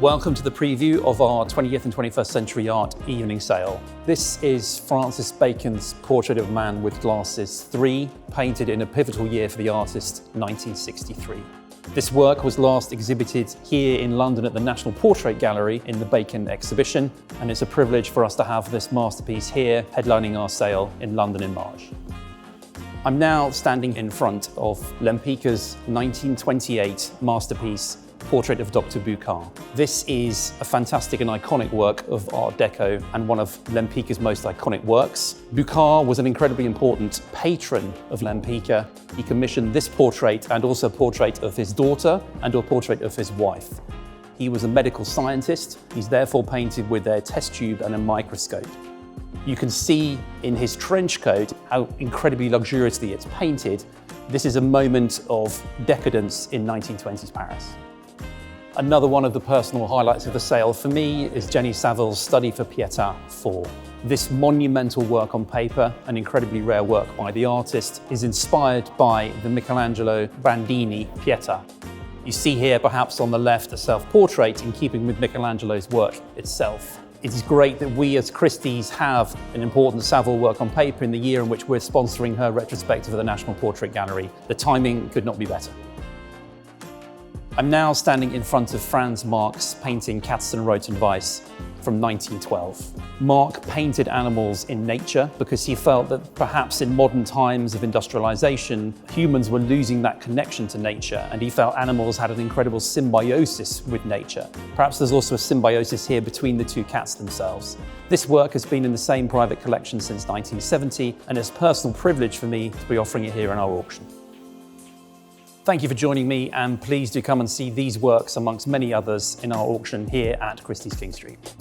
Welcome to the preview of our 20th and 21st Century Art evening sale. This is Francis Bacon's Portrait of Man with Glasses 3, painted in a pivotal year for the artist, 1963. This work was last exhibited here in London at the National Portrait Gallery in the Bacon exhibition, and it's a privilege for us to have this masterpiece here headlining our sale in London in March. I'm now standing in front of Lempicka's 1928 masterpiece, Portrait of Dr. Buccar. This is a fantastic and iconic work of Art Deco and one of Lempicka's most iconic works. Buccar was an incredibly important patron of Lempicka. He commissioned this portrait and also a portrait of his daughter and a portrait of his wife. He was a medical scientist. He's therefore painted with a test tube and a microscope. You can see in his trench coat how incredibly luxuriously it's painted. This is a moment of decadence in 1920s Paris. Another one of the personal highlights of the sale for me is Jenny Saville's study for Pietà 4. This monumental work on paper, an incredibly rare work by the artist, is inspired by the Michelangelo Bandini Pietà. You see here perhaps on the left a self-portrait in keeping with Michelangelo's work itself. It is great that we as Christie's have an important Saville work on paper in the year in which we're sponsoring her retrospective at the National Portrait Gallery. The timing could not be better. I'm now standing in front of Franz Marc's painting Katz and Rot and Weiss from 1912. Marc painted animals in nature because he felt that perhaps in modern times of industrialization, humans were losing that connection to nature, and he felt animals had an incredible symbiosis with nature. Perhaps there's also a symbiosis here between the two cats themselves. This work has been in the same private collection since 1970, and it's a personal privilege for me to be offering it here in our auction. Thank you for joining me, and please do come and see these works amongst many others in our auction here at Christie's King Street.